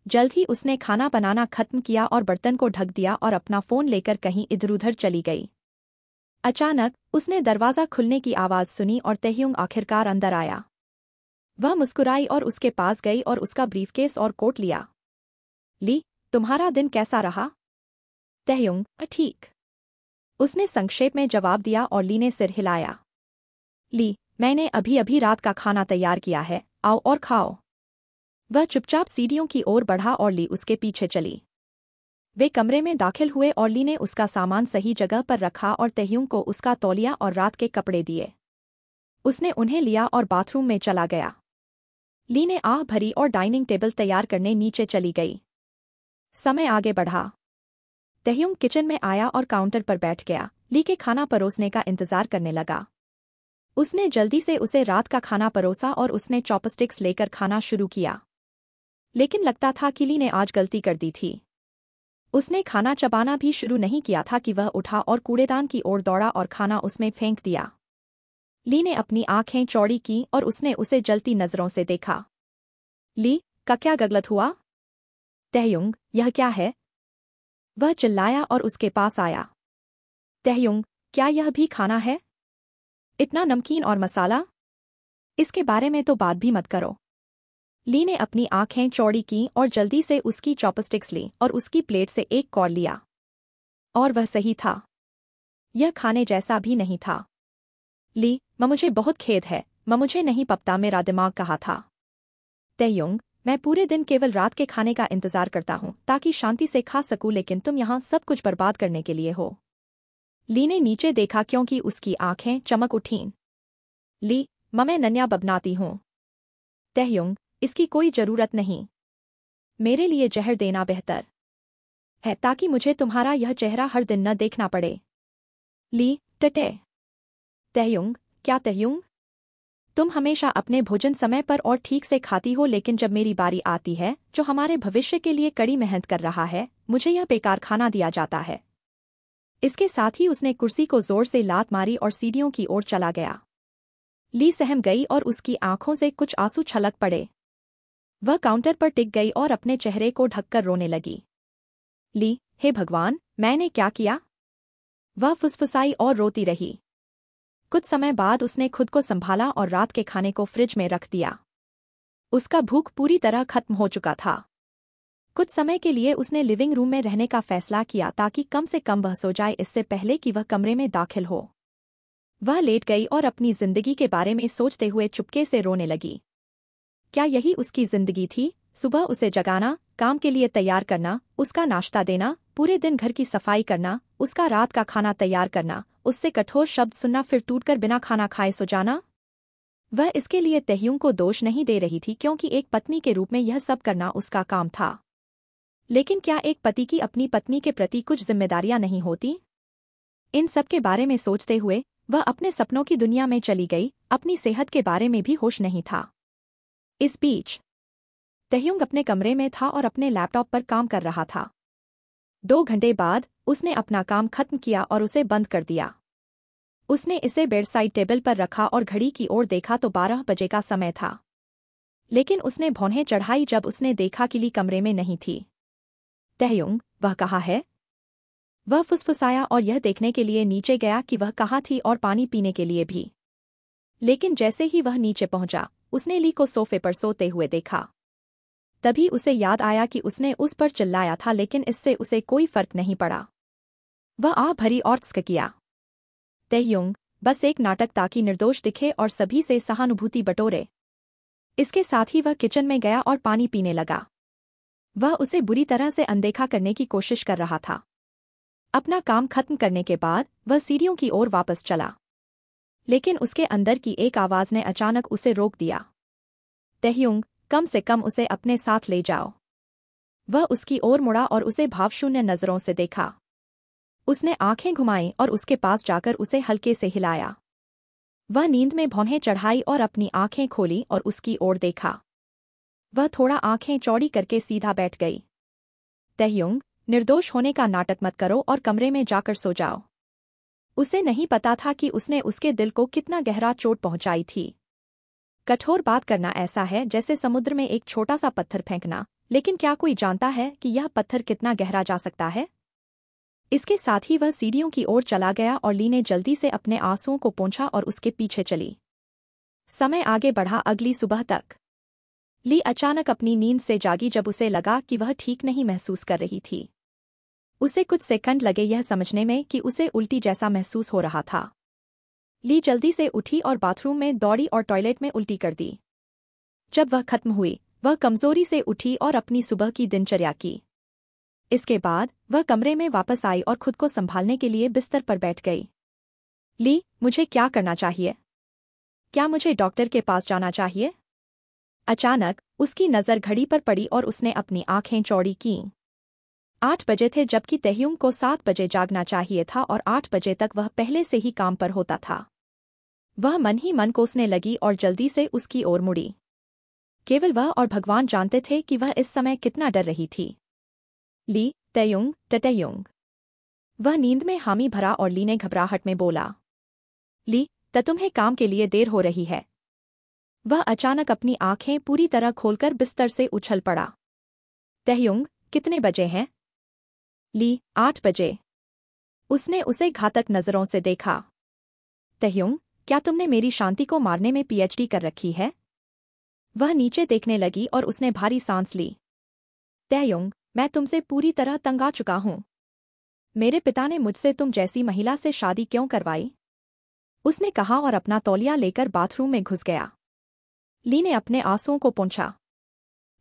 जल्द ही उसने खाना बनाना खत्म किया और बर्तन को ढक दिया और अपना फोन लेकर कहीं इधर-उधर चली गई। अचानक उसने दरवाजा खुलने की आवाज सुनी और तहयुंग आखिरकार अंदर आया। वह मुस्कुराई और उसके पास गई और उसका ब्रीफकेस और कोट लिया। ली, तुम्हारा दिन कैसा रहा? तहयुंग, ठीक। उसने संक्षेप में जवाब दिया और ली ने सिर हिलाया। ली, मैंने अभी-अभी रात का खाना तैयार किया है, आओ और खाओ। वह चुपचाप सीढ़ियों की ओर बढ़ा और ली उसके पीछे चली। वे कमरे में दाखिल हुए और ली ने उसका सामान सही जगह पर रखा और तहयुंग को उसका तौलिया और रात के कपड़े दिए। उसने उन्हें लिया और बाथरूम में चला गया। ली ने आह भरी और डाइनिंग टेबल तैयार करने नीचे चली गई। समय आगे बढ़ा। तहयुंग किचन में आया और काउंटर पर बैठ गया। ली के खाना परोसने का इंतजार करने लगा। उसने जल्दी से उसे रात का खाना परोसा और उसने चॉपस्टिक्स लेकर खाना शुरू किया। लेकिन लगता था कि ली ने आज गलती कर दी थी। उसने खाना चबाना भी शुरू नहीं किया था कि वह उठा और कूड़ेदान की ओर दौड़ा और खाना उसमें फेंक दिया। ली ने अपनी आंखें चौड़ी की और उसने उसे जलती नजरों से देखा। ली, का क्या गलत हुआ? तहयुंग, यह क्या है? वह चिल्लाया और उसके पास आया। तहयुंग, क्या यह भी खाना है? इतना नमकीन और मसाला? इसके बारे में तो बात भी मत करो। ली ने अपनी आंखें चौड़ी की और जल्दी से उसकी चॉपस्टिक्स ली और उसकी प्लेट से एक कौर लिया। और वह सही था। यह खाने जैसा भी नहीं था। ली, मुझे बहुत खेद है, मुझे नहीं पता, मेरा दिमाग कहाँ था। तहयुंग, मैं पूरे दिन केवल रात के खाने का इंतजार करता हूँ ताकि शांति से खा सकूं, लेकिन तुम यहाँ सब कुछ बर्बाद करने के लिए हो। ली ने नीचे देखा क्योंकि उसकी आंखें चमक उठीं। ली, मैं नन्या बबनाती हूँ। तहयुंग, इसकी कोई जरूरत नहीं। मेरे लिए जहर देना बेहतर है ताकि मुझे तुम्हारा यह चेहरा हर दिन न देखना पड़े। ली, टटे। तहयुंग, क्या तहयुंग? तुम हमेशा अपने भोजन समय पर और ठीक से खाती हो, लेकिन जब मेरी बारी आती है, जो हमारे भविष्य के लिए कड़ी मेहनत कर रहा है, मुझे यह बेकार खाना दिया जाता है। इसके साथ ही उसने कुर्सी को जोर से लात मारी और सीढ़ियों की ओर चला गया। ली सहम गई और उसकी आंखों से कुछ आंसू छलक पड़े। वह काउंटर पर टिक गई और अपने चेहरे को ढककर रोने लगी। ली, हे भगवान, मैंने क्या किया? वह फुसफुसाई और रोती रही। कुछ समय बाद उसने खुद को संभाला और रात के खाने को फ्रिज में रख दिया। उसका भूख पूरी तरह खत्म हो चुका था। कुछ समय के लिए उसने लिविंग रूम में रहने का फैसला किया ताकि कम से कम वह सो जाए इससे पहले कि वह कमरे में दाखिल हो। वह लेट गई और अपनी जिंदगी के बारे में सोचते हुए चुपके से रोने लगी। क्या यही उसकी जिंदगी थी? सुबह उसे जगाना, काम के लिए तैयार करना, उसका नाश्ता देना, पूरे दिन घर की सफाई करना, उसका रात का खाना तैयार करना, उससे कठोर शब्द सुनना, फिर टूटकर बिना खाना खाए सो जाना। वह इसके लिए तहयुंग को दोष नहीं दे रही थी क्योंकि एक पत्नी के रूप में यह सब करना उसका काम था। लेकिन क्या एक पति की अपनी पत्नी के प्रति कुछ जिम्मेदारियां नहीं होती? इन सब के बारे में सोचते हुए वह अपने सपनों की दुनिया में चली गई। अपनी सेहत के बारे में भी होश नहीं था। इस बीच तहयुंग अपने कमरे में था और अपने लैपटॉप पर काम कर रहा था। 2 घंटे बाद उसने अपना काम खत्म किया और उसे बंद कर दिया। उसने इसे बेडसाइड टेबल पर रखा और घड़ी की ओर देखा तो 12 बजे का समय था। लेकिन उसने भौंहें चढ़ाई जब उसने देखा कि ली कमरे में नहीं थी। तहयुंग, वह कहाँ है? वह फुसफुसाया और यह देखने के लिए नीचे गया कि वह कहाँ थी और पानी पीने के लिए भी। लेकिन जैसे ही वह नीचे पहुंचा, उसने ली को सोफे पर सोते हुए देखा। तभी उसे याद आया कि उसने उस पर चिल्लाया था, लेकिन इससे उसे कोई फर्क नहीं पड़ा। वह आह भरी और किया, तहयुंग, बस एक नाटक ताकि निर्दोष दिखे और सभी से सहानुभूति बटोरे। इसके साथ ही वह किचन में गया और पानी पीने लगा। वह उसे बुरी तरह से अनदेखा करने की कोशिश कर रहा था। अपना काम खत्म करने के बाद वह सीढ़ियों की ओर वापस चला, लेकिन उसके अंदर की एक आवाज ने अचानक उसे रोक दिया। तहयुंग, कम से कम उसे अपने साथ ले जाओ। वह उसकी ओर मुड़ा और उसे भावशून्य नजरों से देखा। उसने आंखें घुमाईं और उसके पास जाकर उसे हल्के से हिलाया। वह नींद में भौहें चढ़ाई और अपनी आंखें खोली और उसकी ओर देखा। वह थोड़ा आंखें चौड़ी करके सीधा बैठ गई। तहयुंग, निर्दोष होने का नाटक मत करो और कमरे में जाकर सो जाओ। उसे नहीं पता था कि उसने उसके दिल को कितना गहरा चोट पहुंचाई थी। कठोर बात करना ऐसा है जैसे समुद्र में एक छोटा सा पत्थर फेंकना, लेकिन क्या कोई जानता है कि यह पत्थर कितना गहरा जा सकता है? इसके साथ ही वह सीढ़ियों की ओर चला गया और ली ने जल्दी से अपने आंसुओं को पोंछा और उसके पीछे चली। समय आगे बढ़ा अगली सुबह तक। ली अचानक अपनी नींद से जागी जब उसे लगा कि वह ठीक नहीं महसूस कर रही थी। उसे कुछ सेकंड लगे यह समझने में कि उसे उल्टी जैसा महसूस हो रहा था। ली जल्दी से उठी और बाथरूम में दौड़ी और टॉयलेट में उल्टी कर दी। जब वह खत्म हुई, वह कमजोरी से उठी और अपनी सुबह की दिनचर्या की। इसके बाद वह कमरे में वापस आई और खुद को संभालने के लिए बिस्तर पर बैठ गई। ली, मुझे क्या करना चाहिए? क्या मुझे डॉक्टर के पास जाना चाहिए? अचानक उसकी नज़र घड़ी पर पड़ी और उसने अपनी आंखें चौड़ी कीं। 8 बजे थे जबकि तहयुंग को 7 बजे जागना चाहिए था और 8 बजे तक वह पहले से ही काम पर होता था। वह मन ही मन कोसने लगी और जल्दी से उसकी ओर मुड़ी। केवल वह और भगवान जानते थे कि वह इस समय कितना डर रही थी। ली, तहयुंग, तहयुंग। वह नींद में हामी भरा और ली ने घबराहट में बोला। ली, तुम्हें काम के लिए देर हो रही है। वह अचानक अपनी आंखें पूरी तरह खोलकर बिस्तर से उछल पड़ा। तहयुंग, कितने बजे हैं? ली, 8 बजे। उसने उसे घातक नजरों से देखा। तहयुंग, क्या तुमने मेरी शांति को मारने में पीएचडी कर रखी है? वह नीचे देखने लगी और उसने भारी सांस ली। तहयुंग, मैं तुमसे पूरी तरह तंग आ चुका हूं। मेरे पिता ने मुझसे तुम जैसी महिला से शादी क्यों करवाई? उसने कहा और अपना तौलिया लेकर बाथरूम में घुस गया। ली ने अपने आंसुओं को पोंछा।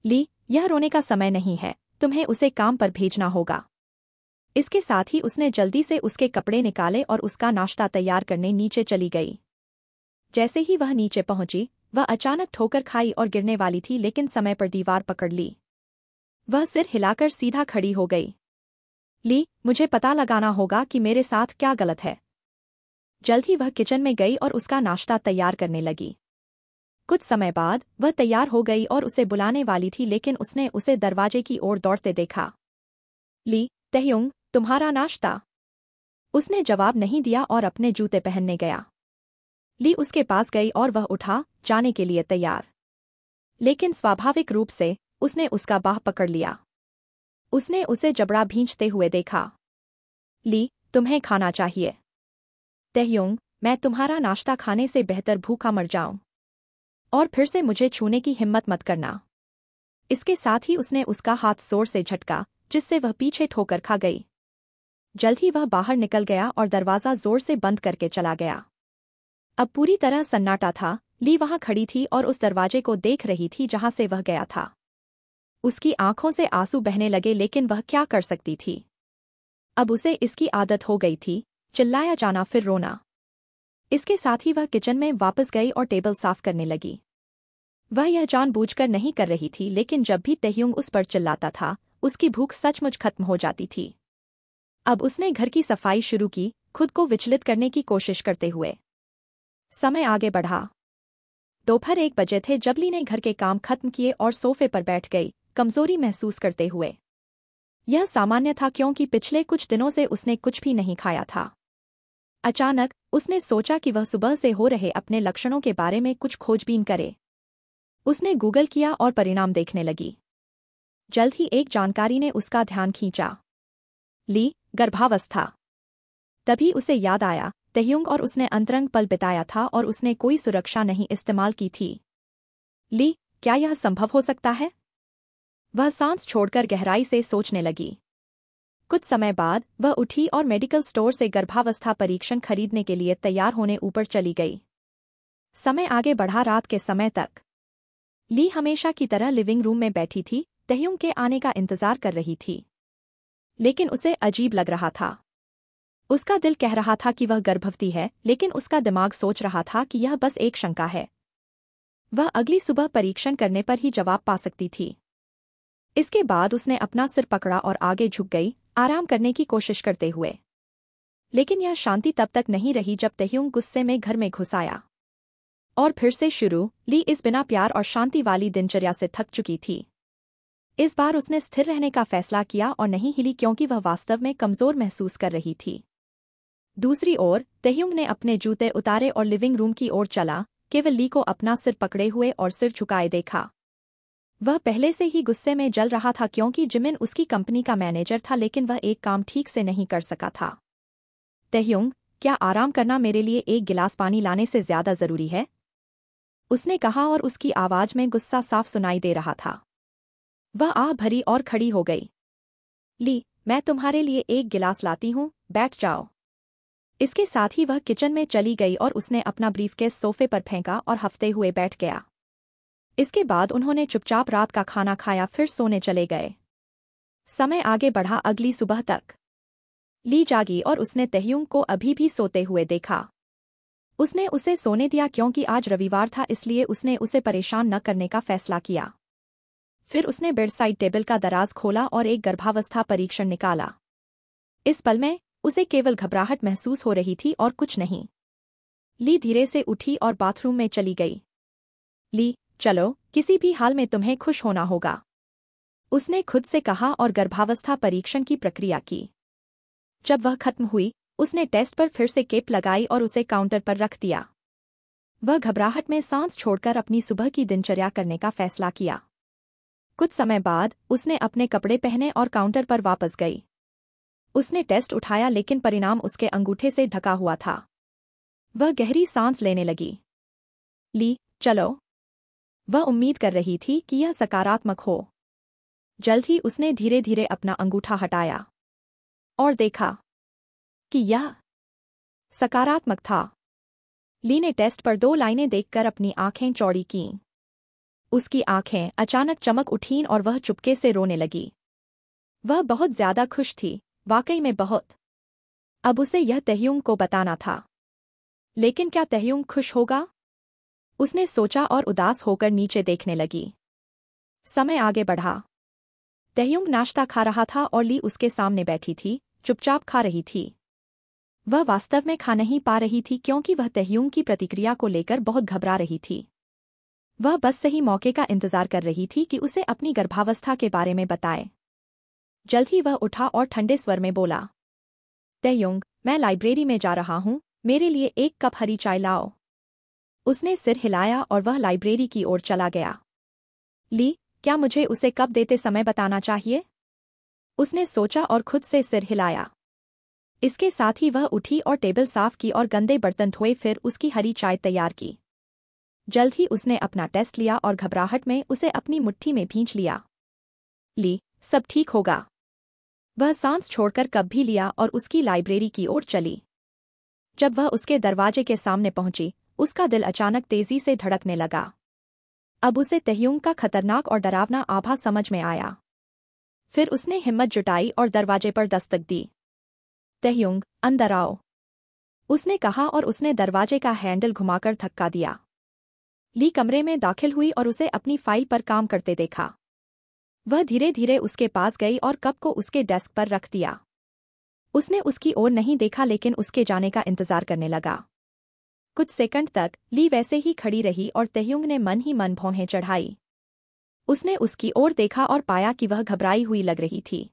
ली, यह रोने का समय नहीं है, तुम्हें उसे काम पर भेजना होगा। इसके साथ ही उसने जल्दी से उसके कपड़े निकाले और उसका नाश्ता तैयार करने नीचे चली गई। जैसे ही वह नीचे पहुंची, वह अचानक ठोकर खाई और गिरने वाली थी, लेकिन समय पर दीवार पकड़ ली। वह सिर हिलाकर सीधा खड़ी हो गई। ली, मुझे पता लगाना होगा कि मेरे साथ क्या गलत है। जल्द ही वह किचन में गई और उसका नाश्ता तैयार करने लगी। कुछ समय बाद वह तैयार हो गई और उसे बुलाने वाली थी, लेकिन उसने उसे दरवाजे की ओर दौड़ते देखा। ली, तहयुंग, तुम्हारा नाश्ता। उसने जवाब नहीं दिया और अपने जूते पहनने गया। ली उसके पास गई और वह उठा जाने के लिए तैयार, लेकिन स्वाभाविक रूप से उसने उसका बाह पकड़ लिया। उसने उसे जबड़ा भींचते हुए देखा। ली, तुम्हें खाना चाहिए। तहयुंग, मैं तुम्हारा नाश्ता खाने से बेहतर भूखा मर जाऊं। और फिर से मुझे छूने की हिम्मत मत करना। इसके साथ ही उसने उसका हाथ जोर से झटका, जिससे वह पीछे ठोकर खा गई। जल्द ही वह बाहर निकल गया और दरवाजा जोर से बंद करके चला गया। अब पूरी तरह सन्नाटा था। ली वहां खड़ी थी और उस दरवाजे को देख रही थी जहां से वह गया था। उसकी आंखों से आंसू बहने लगे, लेकिन वह क्या कर सकती थी? अब उसे इसकी आदत हो गई थी, चिल्लाया जाना फिर रोना। इसके साथ ही वह किचन में वापस गई और टेबल साफ करने लगी। वह यह जानबूझकर नहीं कर रही थी, लेकिन जब भी तहयुंग उस पर चिल्लाता था, उसकी भूख सचमुच खत्म हो जाती थी। अब उसने घर की सफाई शुरू की, खुद को विचलित करने की कोशिश करते हुए। समय आगे बढ़ा। दोपहर 1 बजे थे जब ली ने घर के काम खत्म किए और सोफे पर बैठ गई, कमजोरी महसूस करते हुए। यह सामान्य था क्योंकि पिछले कुछ दिनों से उसने कुछ भी नहीं खाया था। अचानक उसने सोचा कि वह सुबह से हो रहे अपने लक्षणों के बारे में कुछ खोजबीन करे। उसने गूगल किया और परिणाम देखने लगी। जल्द ही एक जानकारी ने उसका ध्यान खींचा। ली, गर्भावस्था। तभी उसे याद आया तह्युंग और उसने अंतरंग पल बिताया था और उसने कोई सुरक्षा नहीं इस्तेमाल की थी। ली, क्या यह संभव हो सकता है? वह सांस छोड़कर गहराई से सोचने लगी। कुछ समय बाद वह उठी और मेडिकल स्टोर से गर्भावस्था परीक्षण खरीदने के लिए तैयार होने ऊपर चली गई। समय आगे बढ़ा। रात के समय तक ली हमेशा की तरह लिविंग रूम में बैठी थी, तह्युंग के आने का इंतजार कर रही थी। लेकिन उसे अजीब लग रहा था। उसका दिल कह रहा था कि वह गर्भवती है, लेकिन उसका दिमाग सोच रहा था कि यह बस एक शंका है। वह अगली सुबह परीक्षण करने पर ही जवाब पा सकती थी। इसके बाद उसने अपना सिर पकड़ा और आगे झुक गई, आराम करने की कोशिश करते हुए। लेकिन यह शांति तब तक नहीं रही जब तह्युंग गुस्से में घर में घुस आया। और फिर से शुरू। ली इस बिना प्यार और शांति वाली दिनचर्या से थक चुकी थी। इस बार उसने स्थिर रहने का फैसला किया और नहीं हिली क्योंकि वह वास्तव में कमजोर महसूस कर रही थी। दूसरी ओर तह्युंग ने अपने जूते उतारे और लिविंग रूम की ओर चला, केवल ली को अपना सिर पकड़े हुए और सिर झुकाए देखा। वह पहले से ही गुस्से में जल रहा था क्योंकि जिमिन उसकी कंपनी का मैनेजर था, लेकिन वह एक काम ठीक से नहीं कर सका था। तह्युंग, क्या आराम करना मेरे लिए एक गिलास पानी लाने से ज्यादा जरूरी है? उसने कहा और उसकी आवाज में गुस्सा साफ सुनाई दे रहा था। वह आह भरी और खड़ी हो गई। ली, मैं तुम्हारे लिए एक गिलास लाती हूँ, बैठ जाओ। इसके साथ ही वह किचन में चली गई और उसने अपना ब्रीफकेस सोफे पर फेंका और हफ्ते हुए बैठ गया। इसके बाद उन्होंने चुपचाप रात का खाना खाया, फिर सोने चले गए। समय आगे बढ़ा। अगली सुबह तक ली जागी और उसने तह्युंग को अभी भी सोते हुए देखा। उसने उसे सोने दिया क्योंकि आज रविवार था, इसलिए उसने उसे परेशान न करने का फैसला किया। फिर उसने बेडसाइड टेबल का दराज खोला और एक गर्भावस्था परीक्षण निकाला। इस पल में उसे केवल घबराहट महसूस हो रही थी और कुछ नहीं। ली धीरे से उठी और बाथरूम में चली गई। ली, चलो, किसी भी हाल में तुम्हें खुश होना होगा, उसने खुद से कहा और गर्भावस्था परीक्षण की प्रक्रिया की। जब वह खत्म हुई, उसने टेस्ट पर फिर से केप लगाई और उसे काउंटर पर रख दिया। वह घबराहट में सांस छोड़कर अपनी सुबह की दिनचर्या करने का फैसला किया। कुछ समय बाद उसने अपने कपड़े पहने और काउंटर पर वापस गई। उसने टेस्ट उठाया, लेकिन परिणाम उसके अंगूठे से ढका हुआ था। वह गहरी सांस लेने लगी। ली, चलो। वह उम्मीद कर रही थी कि यह सकारात्मक हो। जल्द ही उसने धीरे धीरे अपना अंगूठा हटाया और देखा कि यह सकारात्मक था। ली ने टेस्ट पर 2 लाइनें देखकर अपनी आंखें चौड़ी कीं। उसकी आंखें अचानक चमक उठीं और वह चुपके से रोने लगी। वह बहुत ज्यादा खुश थी, वाकई में बहुत। अब उसे यह तह्युंग को बताना था। लेकिन क्या तह्युंग खुश होगा? उसने सोचा और उदास होकर नीचे देखने लगी। समय आगे बढ़ा। तह्युंग नाश्ता खा रहा था और ली उसके सामने बैठी थी, चुपचाप खा रही थी। वह वास्तव में खा नहीं पा रही थी क्योंकि वह तह्युंग की प्रतिक्रिया को लेकर बहुत घबरा रही थी। वह बस सही मौके का इंतजार कर रही थी कि उसे अपनी गर्भावस्था के बारे में बताए। जल्द ही वह उठा और ठंडे स्वर में बोला, तह्युंग, मैं लाइब्रेरी में जा रहा हूँ, मेरे लिए एक कप हरी चाय लाओ। उसने सिर हिलाया और वह लाइब्रेरी की ओर चला गया। ली, क्या मुझे उसे कप देते समय बताना चाहिए? उसने सोचा और खुद से सिर हिलाया। इसके साथ ही वह उठी और टेबल साफ की और गंदे बर्तन धोए, फिर उसकी हरी चाय तैयार की। जल्द ही उसने अपना टेस्ट लिया और घबराहट में उसे अपनी मुट्ठी में भींच लिया। ली, सब ठीक होगा। वह सांस छोड़कर कप भी लिया और उसकी लाइब्रेरी की ओर चली। जब वह उसके दरवाजे के सामने पहुंची, उसका दिल अचानक तेजी से धड़कने लगा। अब उसे तह्युंग का खतरनाक और डरावना आभास समझ में आया। फिर उसने हिम्मत जुटाई और दरवाजे पर दस्तक दी। तह्युंग, अंदर आओ, उसने कहा और उसने दरवाजे का हैंडल घुमाकर धक्का दिया। ली कमरे में दाखिल हुई और उसे अपनी फाइल पर काम करते देखा। वह धीरे धीरे उसके पास गई और कप को उसके डेस्क पर रख दिया। उसने उसकी ओर नहीं देखा, लेकिन उसके जाने का इंतजार करने लगा। कुछ सेकंड तक ली वैसे ही खड़ी रही और तह्युंग ने मन ही मन भौहें चढ़ाई। उसने उसकी ओर देखा और पाया कि वह घबराई हुई लग रही थी।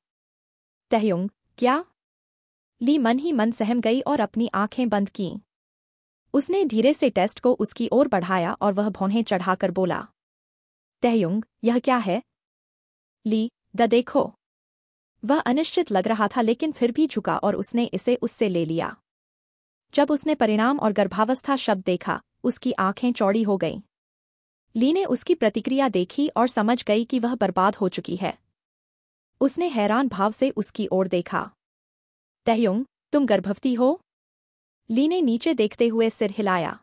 तह्युंग, क्या? ली मन ही मन सहम गई और अपनी आंखें बंद कीं। उसने धीरे से टेस्ट को उसकी ओर बढ़ाया और वह भौहें चढ़ाकर बोला, तह्युंग, यह क्या है? ली, देखो। वह अनिश्चित लग रहा था लेकिन फिर भी झुका और उसने इसे उससे ले लिया। जब उसने परिणाम और गर्भावस्था शब्द देखा, उसकी आंखें चौड़ी हो गईं। ली ने उसकी प्रतिक्रिया देखी और समझ गई कि वह बर्बाद हो चुकी है। उसने हैरान भाव से उसकी ओर देखा। तहयुंग, तुम गर्भवती हो? ली ने नीचे देखते हुए सिर हिलाया।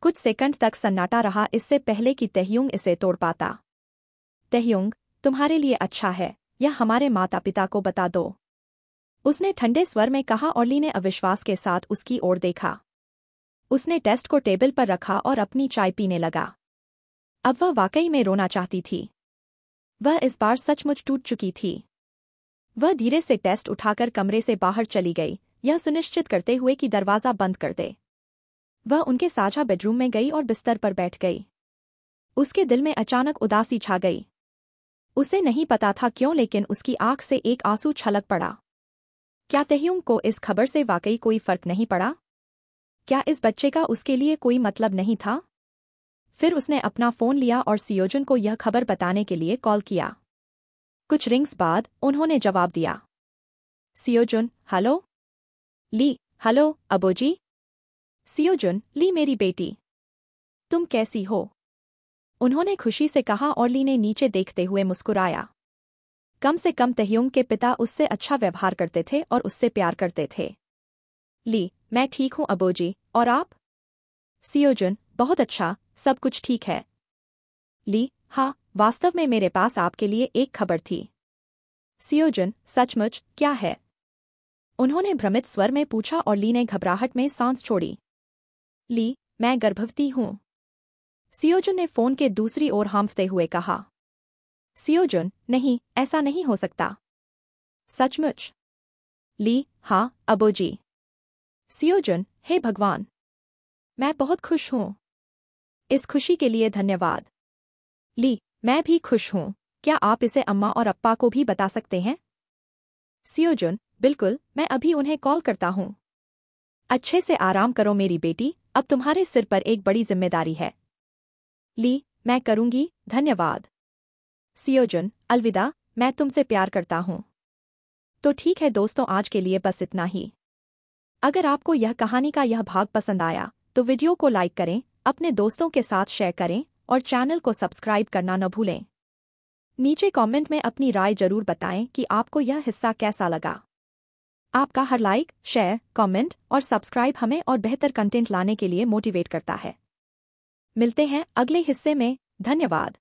कुछ सेकंड तक सन्नाटा रहा इससे पहले कि तहयुंग इसे तोड़ पाता। तहयुंग, तुम्हारे लिए अच्छा है, यह हमारे माता पिता को बता दो, उसने ठंडे स्वर में कहा और ली ने अविश्वास के साथ उसकी ओर देखा। उसने टेस्ट को टेबल पर रखा और अपनी चाय पीने लगा। अब वह वाकई में रोना चाहती थी। वह इस बार सचमुच टूट चुकी थी। वह धीरे से टेस्ट उठाकर कमरे से बाहर चली गई, यह सुनिश्चित करते हुए कि दरवाज़ा बंद कर दे। वह उनके साझा बेडरूम में गई और बिस्तर पर बैठ गई। उसके दिल में अचानक उदासी छा गई। उसे नहीं पता था क्यों लेकिन उसकी आंख से एक आंसू छलक पड़ा। क्या तहयुंग को इस खबर से वाकई कोई फर्क नहीं पड़ा? क्या इस बच्चे का उसके लिए कोई मतलब नहीं था? फिर उसने अपना फ़ोन लिया और सियोजुन को यह खबर बताने के लिए कॉल किया। कुछ रिंग्स बाद उन्होंने जवाब दिया। सियोजुन, हेलो? ली, हेलो अबोजी? सियोजुन, ली मेरी बेटी, तुम कैसी हो? उन्होंने खुशी से कहा और ली ने नीचे देखते हुए मुस्कुराया। कम से कम तहयुंग के पिता उससे अच्छा व्यवहार करते थे और उससे प्यार करते थे। ली, मैं ठीक हूँ अबोजी, और आप? सियोजुन, बहुत अच्छा, सब कुछ ठीक है। ली, हाँ, वास्तव में मेरे पास आपके लिए एक खबर थी। सियोजुन, सचमुच, क्या है? उन्होंने भ्रमित स्वर में पूछा और ली ने घबराहट में सांस छोड़ी। ली, मैं गर्भवती हूँ। सियोजुन ने फोन के दूसरी ओर हांफते हुए कहा। सियोजुन, नहीं, ऐसा नहीं हो सकता। सचमुच? ली, हाँ, अबोजी। सियोजुन, हे भगवान, मैं बहुत खुश हूँ। इस खुशी के लिए धन्यवाद। ली, मैं भी खुश हूँ, क्या आप इसे अम्मा और अप्पा को भी बता सकते हैं? सियोजुन, बिल्कुल, मैं अभी उन्हें कॉल करता हूँ। अच्छे से आराम करो मेरी बेटी, अब तुम्हारे सिर पर एक बड़ी जिम्मेदारी है। ली, मैं करूँगी, धन्यवाद। सियोजुन, अलविदा, मैं तुमसे प्यार करता हूँ। तो ठीक है दोस्तों, आज के लिए बस इतना ही। अगर आपको यह कहानी का यह भाग पसंद आया तो वीडियो को लाइक करें, अपने दोस्तों के साथ शेयर करें और चैनल को सब्सक्राइब करना न भूलें। नीचे कमेंट में अपनी राय जरूर बताएं कि आपको यह हिस्सा कैसा लगा। आपका हर लाइक, शेयर, कमेंट और सब्सक्राइब हमें और बेहतर कंटेंट लाने के लिए मोटिवेट करता है। मिलते हैं अगले हिस्से में, धन्यवाद।